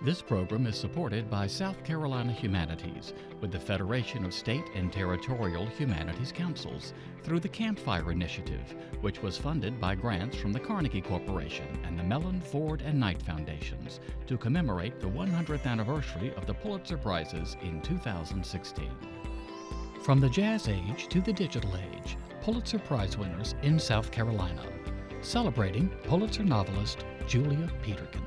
This program is supported by South Carolina Humanities with the Federation of State and Territorial Humanities Councils through the Campfire Initiative, which was funded by grants from the Carnegie Corporation and the Mellon, Ford, and Knight Foundations to commemorate the 100th anniversary of the Pulitzer Prizes in 2016. From the Jazz Age to the Digital Age, Pulitzer Prize winners in South Carolina, celebrating Pulitzer novelist Julia Peterkin.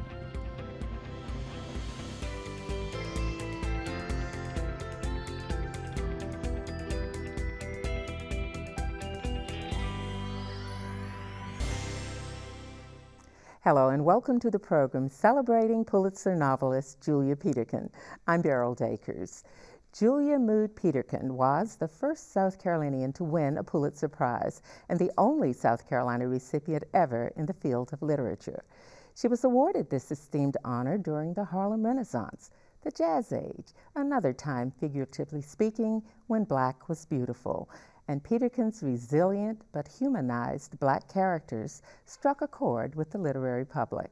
Hello and welcome to the program celebrating Pulitzer novelist Julia Peterkin. I'm Beryl Dakers. Julia Mood Peterkin was the first South Carolinian to win a Pulitzer Prize and the only South Carolina recipient ever in the field of literature. She was awarded this esteemed honor during the Harlem Renaissance, the Jazz Age, another time, figuratively speaking, when Black was beautiful. And Peterkin's resilient but humanized Black characters struck a chord with the literary public.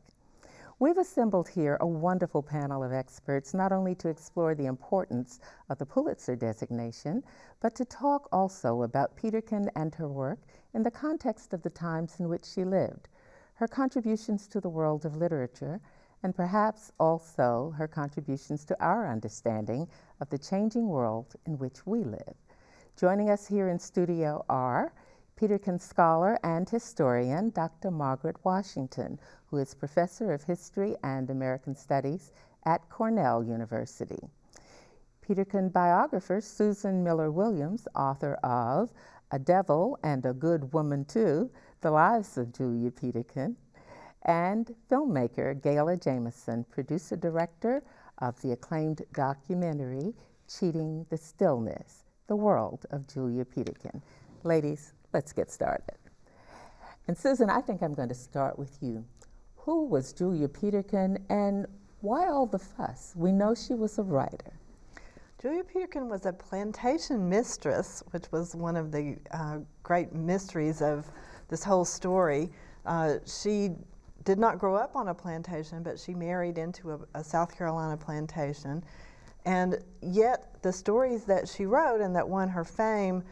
We've assembled here a wonderful panel of experts, not only to explore the importance of the Pulitzer designation, but to talk also about Peterkin and her work in the context of the times in which she lived, her contributions to the world of literature, and perhaps also her contributions to our understanding of the changing world in which we live. Joining us here in studio are Peterkin scholar and historian Dr. Margaret Washington, who is professor of history and American studies at Cornell University. Peterkin biographer Susan Miller Williams, author of A Devil and a Good Woman Too, The Lives of Julia Peterkin, and filmmaker Gayla Jamison, producer-director of the acclaimed documentary Cheating the Stillness, The World of Julia Peterkin. Ladies, let's get started. And Susan, I think I'm going to start with you. Who was Julia Peterkin and why all the fuss? We know she was a writer. Julia Peterkin was a plantation mistress, which was one of the great mysteries of this whole story. She did not grow up on a plantation, but she married into a South Carolina plantation. And yet the stories that she wrote and that won her fame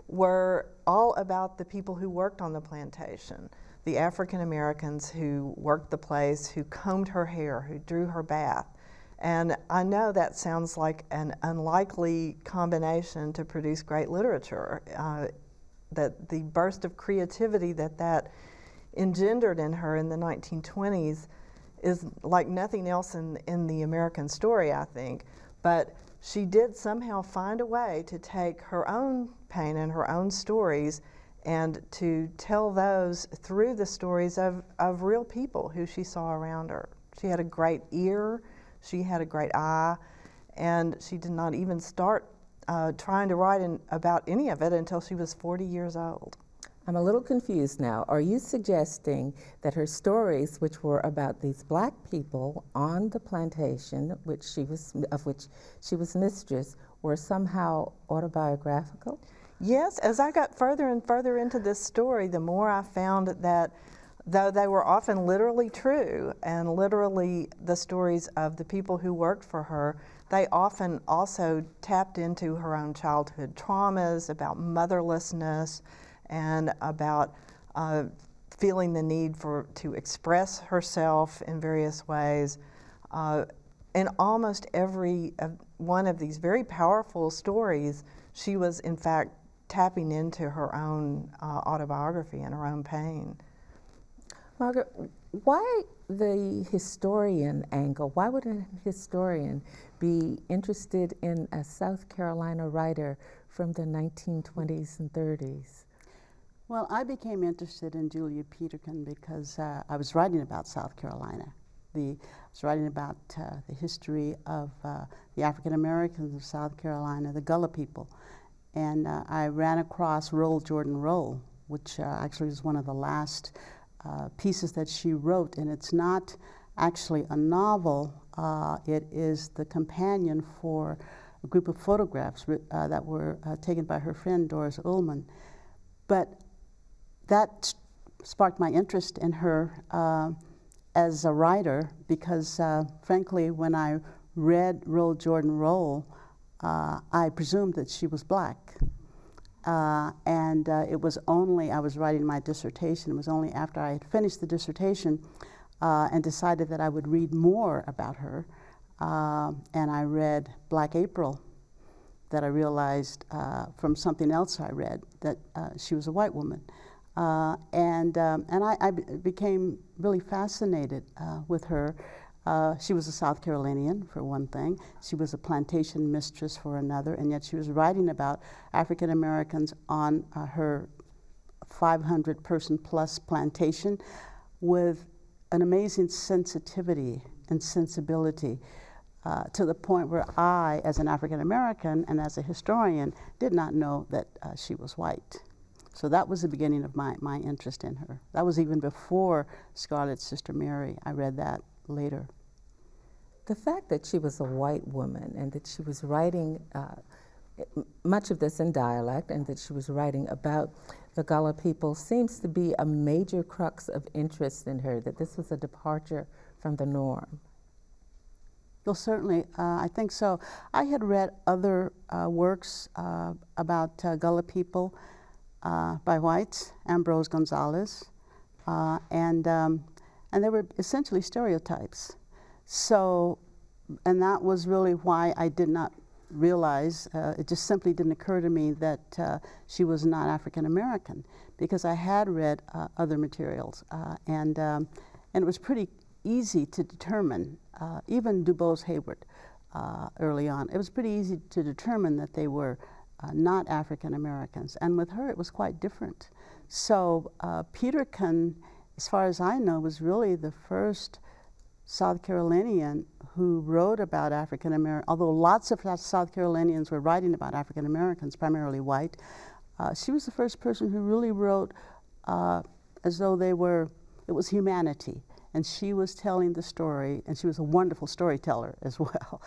were all about the people who worked on the plantation, the African Americans who worked the place, who combed her hair, who drew her bath. And I know that sounds like an unlikely combination to produce great literature, that the burst of creativity that engendered in her in the 1920s is like nothing else in the American story, I think. But she did somehow find a way to take her own pain and her own stories and to tell those through the stories of real people who she saw around her. She had a great ear, she had a great eye, and she did not even start trying to write about any of it until she was 40 years old. I'm a little confused now. Are you suggesting that her stories, which were about these Black people on the plantation, of which she was mistress, were somehow autobiographical? Yes, as I got further and further into this story, the more I found that though they were often literally true and literally the stories of the people who worked for her, they often also tapped into her own childhood traumas, about motherlessness, and about feeling the need to express herself in various ways. In almost every one of these very powerful stories, she was in fact tapping into her own autobiography and her own pain. Margaret, why the historian angle? Why would a historian be interested in a South Carolina writer from the 1920s and 30s? Well, I became interested in Julia Peterkin because I was writing about South Carolina. I was writing about the history of the African Americans of South Carolina, the Gullah people. And I ran across Roll Jordan Roll, which actually is one of the last pieces that she wrote. And it's not actually a novel, it is the companion for a group of photographs that were taken by her friend Doris Ullman. But that sparked my interest in her as a writer because, frankly, when I read Roll Jordan Roll, I presumed that she was black. It was only, I was writing my dissertation, it was only after I had finished the dissertation and decided that I would read more about her, and I read Black April, that I realized from something else I read that she was a white woman. I became really fascinated with her. She was a South Carolinian, for one thing. She was a plantation mistress for another, and yet she was writing about African Americans on her 500-person plus plantation with an amazing sensitivity and sensibility to the point where I, as an African American and as a historian, did not know that she was white. So that was the beginning of my interest in her. That was even before Scarlett's Sister Mary. I read that later. The fact that she was a white woman and that she was writing much of this in dialect and that she was writing about the Gullah people seems to be a major crux of interest in her, that this was a departure from the norm. Well, certainly, I think so. I had read other works about Gullah people by whites, Ambrose Gonzalez, and they were essentially stereotypes. So, and that was really why I did not realize, it just simply didn't occur to me that she was not African American, because I had read other materials, and it was pretty easy to determine, even DuBose Hayward early on, it was pretty easy to determine that they were not African Americans, and with her it was quite different. So Peterkin, as far as I know, was really the first South Carolinian who wrote about African Americans, although lots of South Carolinians were writing about African Americans, primarily white. She was the first person who really wrote as though it was humanity, and she was telling the story, and she was a wonderful storyteller as well.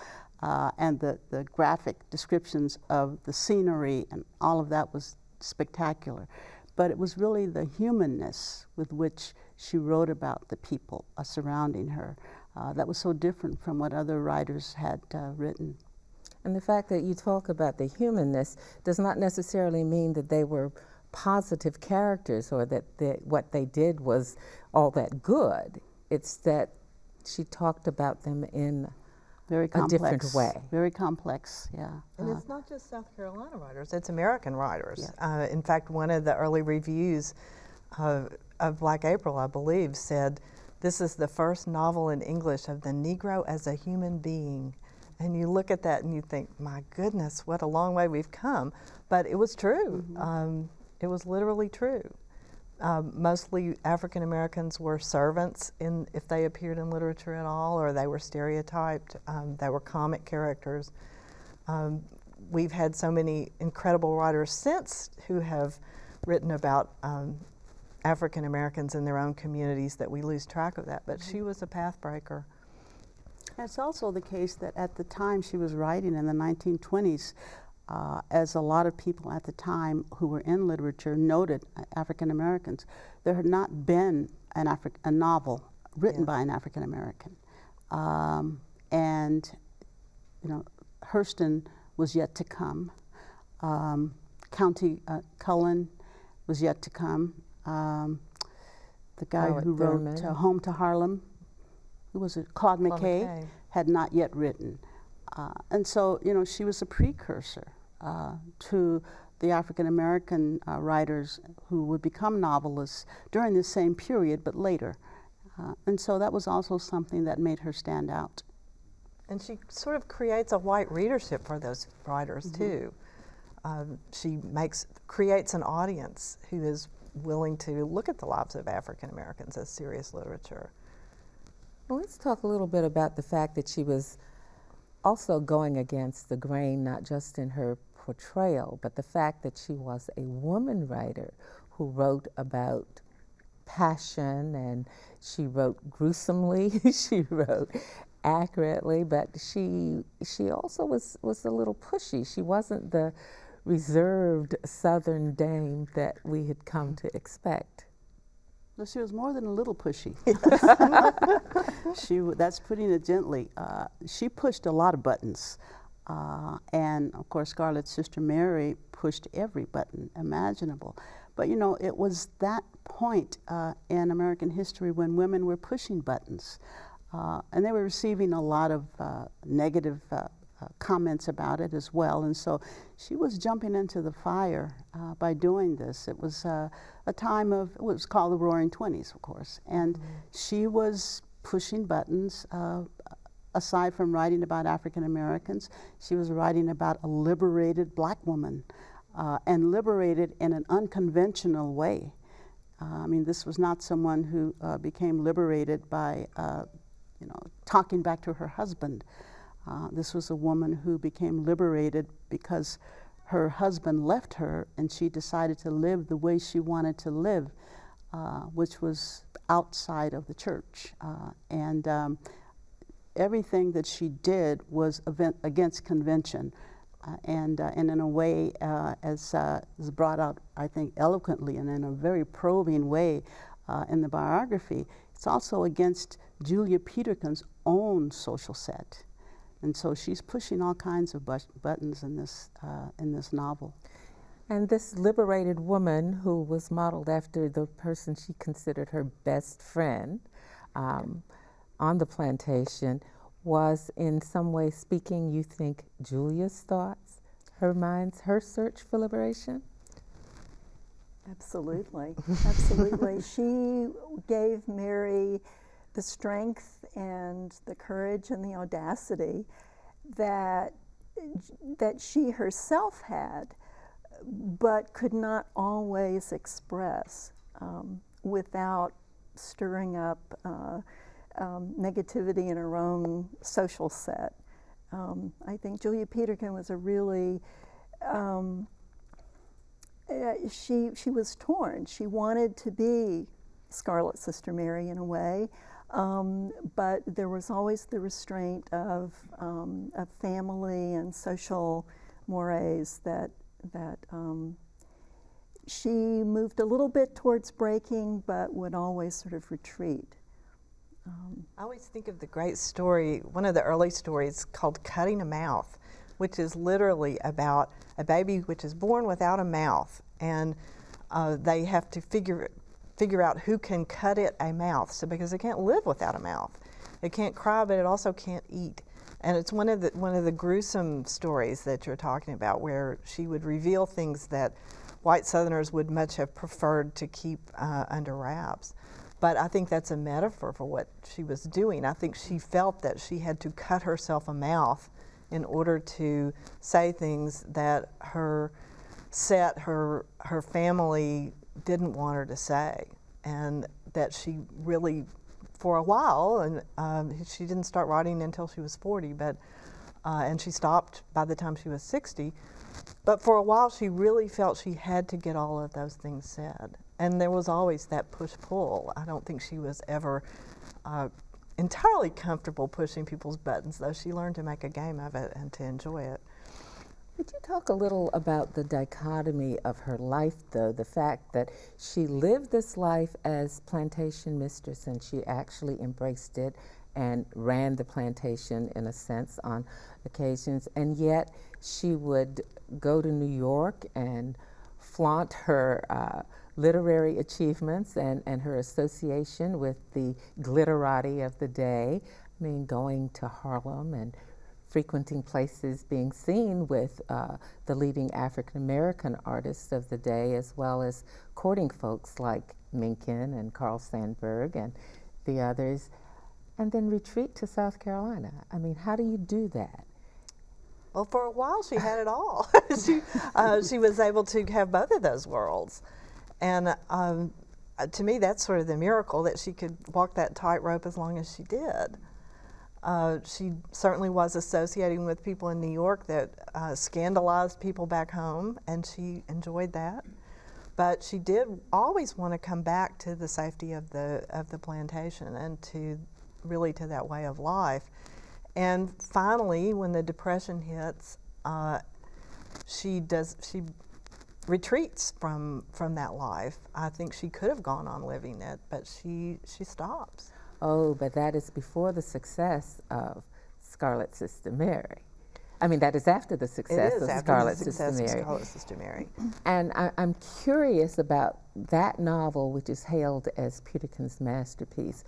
And the graphic descriptions of the scenery and all of that was spectacular. But it was really the humanness with which she wrote about the people surrounding her that was so different from what other writers had written. And the fact that you talk about the humanness does not necessarily mean that they were positive characters or that what they did was all that good. It's that she talked about them in very complex, a different way. Very complex, yeah. And it's not just South Carolina writers, it's American writers. Yeah. In fact, one of the early reviews of Black April, I believe, said, "This is the first novel in English of the Negro as a human being." And you look at that and you think, my goodness, what a long way we've come. But it was true. Mm-hmm. It was literally true. Mostly African Americans were servants if they appeared in literature at all, or they were stereotyped. They were comic characters. We've had so many incredible writers since who have written about African Americans in their own communities that we lose track of that. But she was a pathbreaker. It's also the case that at the time she was writing in the 1920s, as a lot of people at the time who were in literature noted African Americans, there had not been a novel written by an African American. And, you know, Hurston was yet to come. County Cullen was yet to come. The guy Howard who Thurman. wrote Home to Harlem, who was it? Claude McKay, had not yet written. And so, you know, she was a precursor to the African American writers who would become novelists during the same period, but later. And so that was also something that made her stand out. And she sort of creates a white readership for those writers, too. She creates an audience who is willing to look at the lives of African Americans as serious literature. Well, let's talk a little bit about the fact that she was also going against the grain, not just in her portrayal, but the fact that she was a woman writer who wrote about passion, and she wrote gruesomely, she wrote accurately, but she also was a little pushy. She wasn't the reserved Southern dame that we had come to expect. Well, she was more than a little pushy. That's putting it gently. She pushed a lot of buttons. And of course, Scarlett's sister Mary pushed every button imaginable. But you know, it was that point in American history when women were pushing buttons. And they were receiving a lot of negative comments about it as well. And so she was jumping into the fire by doing this. It was a time of, it was called the Roaring Twenties, of course. And she was pushing buttons. Aside from writing about African Americans, she was writing about a liberated black woman, and liberated in an unconventional way. I mean, this was not someone who became liberated by, you know, talking back to her husband. This was a woman who became liberated because her husband left her and she decided to live the way she wanted to live, which was outside of the church. Everything that she did was against convention. And in a way, as is brought out, I think, eloquently and in a very probing way in the biography, it's also against Julia Peterkin's own social set. And so she's pushing all kinds of buttons in this novel. And this liberated woman, who was modeled after the person she considered her best friend on the plantation, was in some way speaking, you think, Julia's thoughts, her minds, her search for liberation? Absolutely, absolutely. She gave Mary the strength and the courage and the audacity that she herself had, but could not always express without stirring up negativity in her own social set. I think Julia Peterkin was a really, she was torn. She wanted to be Scarlett's sister Mary in a way, but there was always the restraint of family and social mores that she moved a little bit towards breaking, but would always sort of retreat. I always think of the great story, one of the early stories called Cutting a Mouth, which is literally about a baby which is born without a mouth, and they have to figure out who can cut it a mouth, so because it can't live without a mouth. It can't cry, but it also can't eat. And it's one of the gruesome stories that you're talking about, where she would reveal things that white Southerners would much have preferred to keep under wraps. But I think that's a metaphor for what she was doing. I think she felt that she had to cut herself a mouth in order to say things that her family didn't want her to say, and that she really, for a while, and she didn't start writing until she was 40, but and she stopped by the time she was 60. But for a while, she really felt she had to get all of those things said. And there was always that push-pull. I don't think she was ever entirely comfortable pushing people's buttons, though she learned to make a game of it and to enjoy it. Would you talk a little about the dichotomy of her life, though, the fact that she lived this life as plantation mistress and she actually embraced it and ran the plantation, in a sense, on occasions, and yet she would go to New York and flaunt her literary achievements and her association with the glitterati of the day. I mean, going to Harlem and frequenting places, being seen with the leading African-American artists of the day, as well as courting folks like Mencken and Carl Sandburg and the others, and then retreat to South Carolina. I mean, how do you do that? Well, for a while she had it all. She was able to have both of those worlds. And to me, that's sort of the miracle, that she could walk that tightrope as long as she did. She certainly was associating with people in New York that scandalized people back home, and she enjoyed that. But she did always want to come back to the safety of the plantation and to that way of life. And finally, when the Depression hits, she retreats from that life. I think she could have gone on living it, but she stops. Oh, but that is before the success of Scarlet Sister Mary. I mean, that is after the success of Scarlet Sister Mary. Scarlet Sister Mary. And I'm curious about that novel, which is hailed as Peterkin's masterpiece.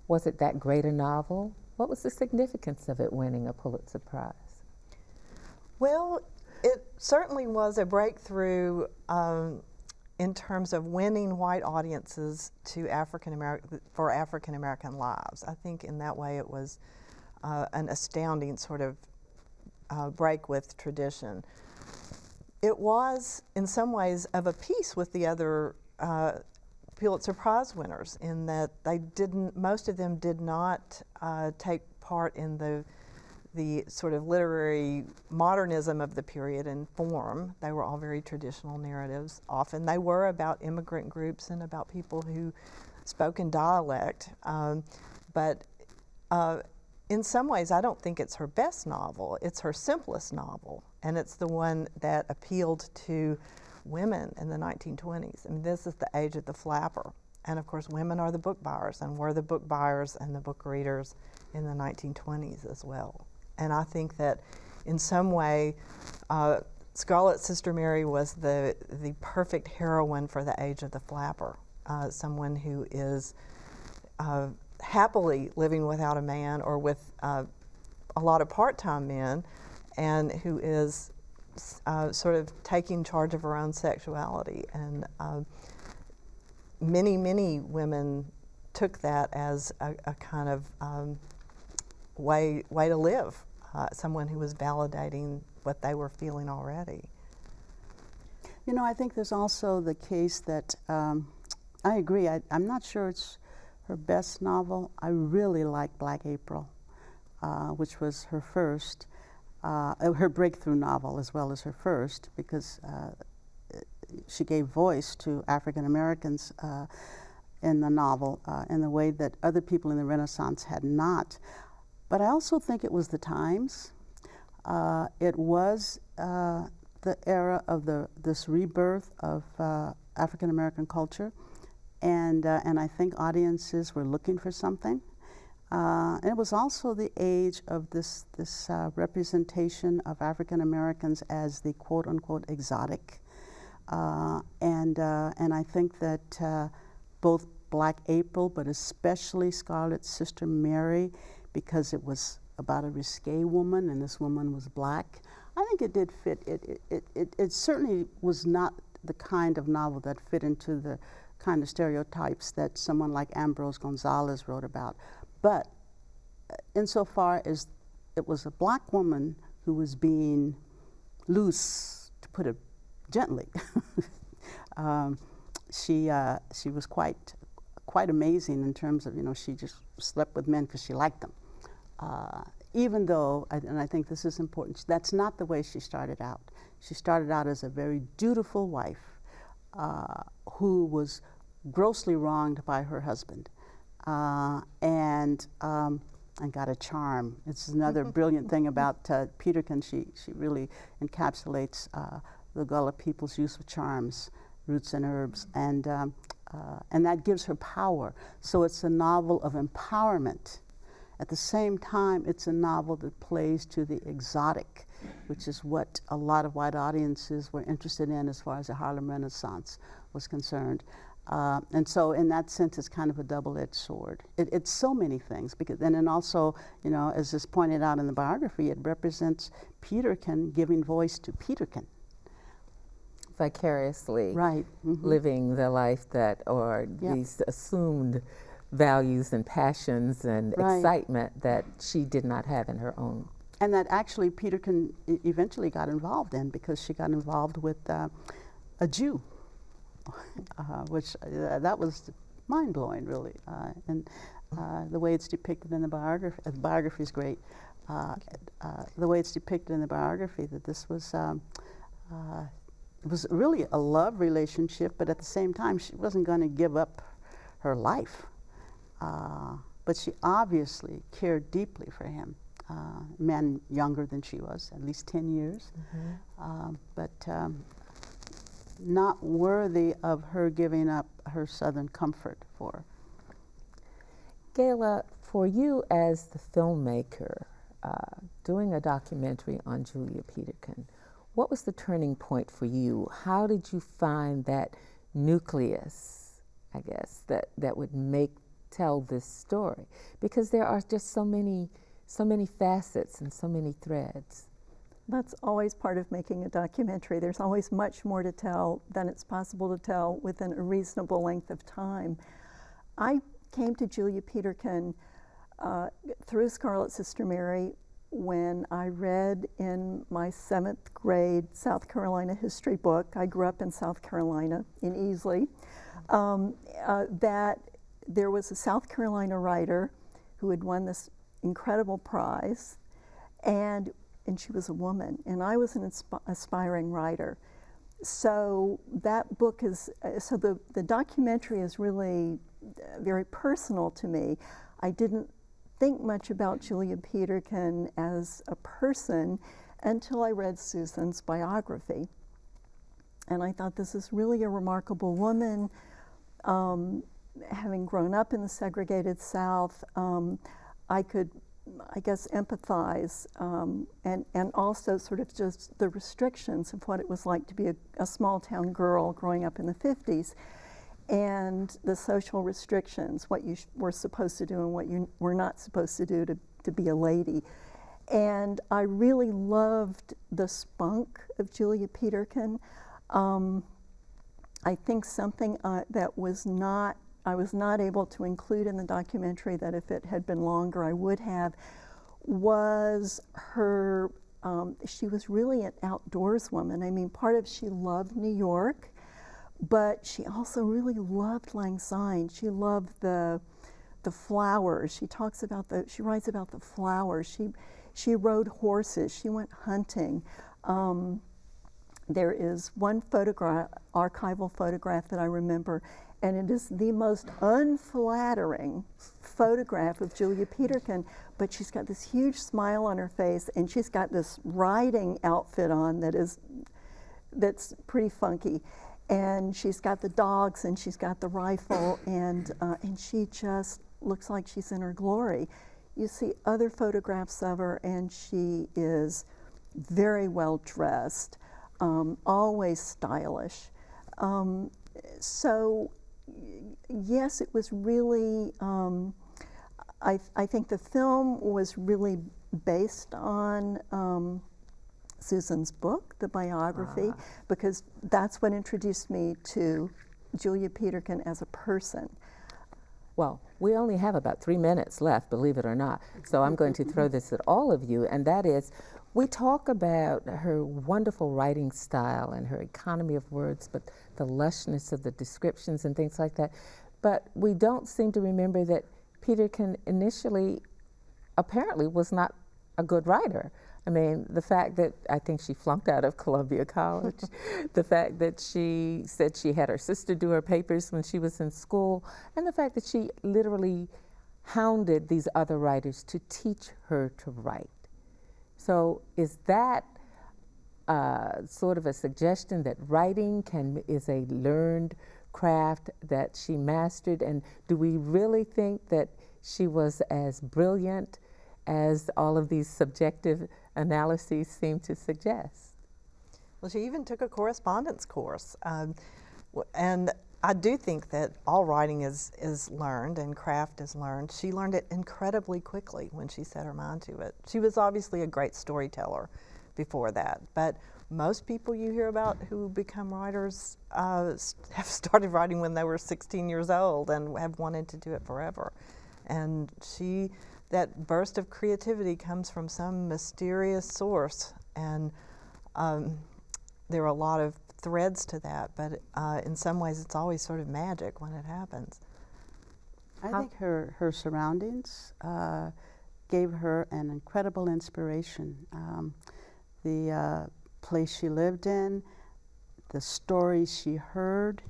Was it that great a novel? What was the significance of it winning a Pulitzer Prize? Well, it certainly was a breakthrough in terms of winning white audiences to for African American lives. I think in that way it was an astounding sort of break with tradition. It was, in some ways, of a piece with the other Pulitzer Prize winners in that most of them did not take part in the sort of literary modernism of the period and form. They were all very traditional narratives. Often they were about immigrant groups and about people who spoke in dialect. But in some ways, I don't think it's her best novel. It's her simplest novel, and it's the one that appealed to women in the 1920s. I mean, this is the age of the flapper. And of course, women are the book buyers, and were the book buyers and the book readers in the 1920s as well. And I think that in some way, Scarlet Sister Mary was the perfect heroine for the age of the flapper, someone who is happily living without a man or with a lot of part-time men, and who is sort of taking charge of her own sexuality. And many women took that as a kind of way to live, someone who was validating what they were feeling already. You know, I think there's also the case that, I agree, I'm not sure it's her best novel. I really like Black April, which was her first, her breakthrough novel as well as her first, because she gave voice to African Americans in the novel in the way that other people in the Renaissance had not. But I also think it was the times. It was the era of this rebirth of African American culture, and I think audiences were looking for something. And it was also the age of this representation of African Americans as the quote unquote exotic, and I think that both Black April, but especially Scarlet Sister Mary, because it was about a risque woman, and this woman was black, I think it did fit. It certainly was not the kind of novel that fit into the kind of stereotypes that someone like Ambrose Gonzalez wrote about. But insofar as it was a black woman who was being loose, to put it gently, she was quite amazing in terms of, you know, she just slept with men because she liked them. Even though, and I think this is important, that's not the way she started out. She started out as a very dutiful wife who was grossly wronged by her husband, and got a charm. It's another brilliant thing about Peterkin. She really encapsulates the Gullah people's use of charms, roots and herbs, and that gives her power. So it's a novel of empowerment. At the same time, it's a novel that plays to the exotic, which is what a lot of white audiences were interested in as far as the Harlem Renaissance was concerned. And so in that sense, it's kind of a double-edged sword. It's so many things, because, and then also, you know, as is pointed out in the biography, it represents Peterkin giving voice to Peterkin. Vicariously Right. living the life that, or these assumed values and passions and excitement that she did not have in her own. And that actually Peterkin eventually got involved in, because she got involved with a Jew, which that was mind-blowing, really. And the way it's depicted in the biography is great. The way it's depicted in the biography, that this was it was really a love relationship, but at the same time, she wasn't going to give up her life. But she obviously cared deeply for him. A man younger than she was, at least 10 years. But not worthy of her giving up her Southern comfort for. Gayla, for you as the filmmaker, doing a documentary on Julia Peterkin, what was the turning point for you? How did you find that nucleus, I guess, that would tell this story? Because there are just so many facets and so many threads. That's always part of making a documentary. There's always much more to tell than it's possible to tell within a reasonable length of time. I came to Julia Peterkin through Scarlet Sister Mary when I read in my 7th grade South Carolina history book. I grew up in South Carolina, in Easley, that there was a South Carolina writer who had won this incredible prize, and she was a woman, and I was an aspiring writer. So that book is, so the documentary is really very personal to me. I didn't think much about Julia Peterkin as a person until I read Susan's biography. And I thought, this is really a remarkable woman. Having grown up in the segregated South, I could, I guess, empathize and also sort of just the restrictions of what it was like to be a small town girl growing up in the 50s, and the social restrictions, what you were supposed to do and what you were not supposed to do to be a lady. And I really loved the spunk of Julia Peterkin. I think something that I was not able to include in the documentary, that if it had been longer I would have, was her, she was really an outdoors woman. I mean, part of she loved New York, but she also really loved Lang Syne. She loved the flowers. She writes about the flowers. She rode horses. She went hunting. There is one archival photograph that I remember, and it is the most unflattering photograph of Julia Peterkin, but she's got this huge smile on her face, and she's got this riding outfit on that's pretty funky. And she's got the dogs, and she's got the rifle, and she just looks like she's in her glory. You see other photographs of her, and she is very well dressed, always stylish. So yes, it was really, I think the film was really based on Susan's book, the biography, because that's what introduced me to Julia Peterkin as a person. Well, we only have about 3 minutes left, believe it or not, so I'm going to throw this at all of you, and that is, we talk about her wonderful writing style and her economy of words, but the lushness of the descriptions and things like that, but we don't seem to remember that Peterkin initially apparently was not a good writer. I mean, the fact that I think she flunked out of Columbia College, the fact that she said she had her sister do her papers when she was in school, and the fact that she literally hounded these other writers to teach her to write. So is that sort of a suggestion that writing is a learned craft that she mastered, and do we really think that she was as brilliant as all of these subjective analyses seem to suggest? Well, she even took a correspondence course. And I do think that all writing is learned and craft is learned. She learned it incredibly quickly when she set her mind to it. She was obviously a great storyteller before that, but most people you hear about who become writers have started writing when they were 16 years old and have wanted to do it forever. And that burst of creativity comes from some mysterious source, and there are a lot of threads to that, but in some ways it's always sort of magic when it happens. I think her surroundings gave her an incredible inspiration. The place she lived in, the stories she heard,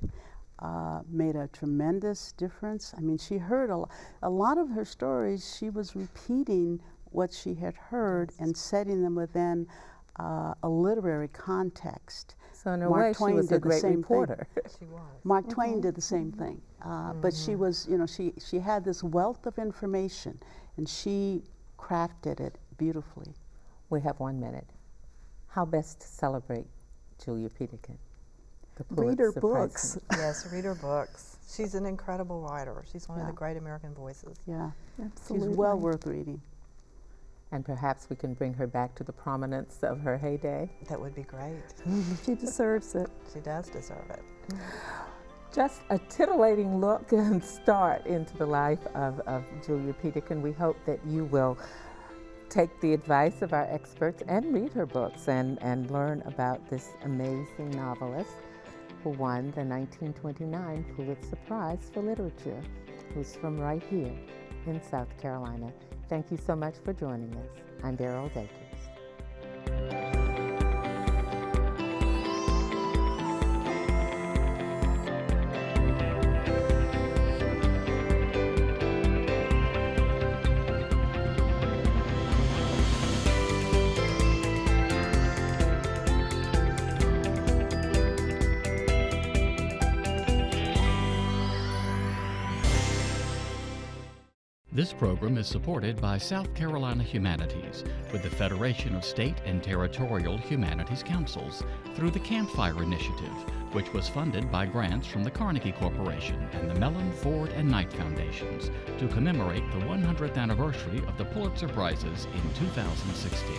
made a tremendous difference. I mean, she heard a lot of her stories. She was repeating what she had heard and setting them within a literary context. So in a Mark way, she Twain was a did the great same thing. reporter. She was. Mark Twain did the same thing, but she was, you know, she had this wealth of information, and she crafted it beautifully. We have 1 minute. How best to celebrate Julia Peterkin? The Read her Pulitzer books. Prize. Yes, read her books. She's an incredible writer. She's one of the Yeah. great American voices. Yeah, Absolutely. she's well worth reading. And perhaps we can bring her back to the prominence of her heyday. That would be great. She deserves it. She does deserve it. Just a titillating look and start into the life of Julia Peterkin. We hope that you will take the advice of our experts and read her books and learn about this amazing novelist who won the 1929 Pulitzer Prize for Literature, who's from right here in South Carolina. Thank you so much for joining us. I'm Beryl Dakers. This program is supported by South Carolina Humanities with the Federation of State and Territorial Humanities Councils through the Campfire Initiative, which was funded by grants from the Carnegie Corporation and the Mellon, Ford, and Knight Foundations to commemorate the 100th anniversary of the Pulitzer Prizes in 2016.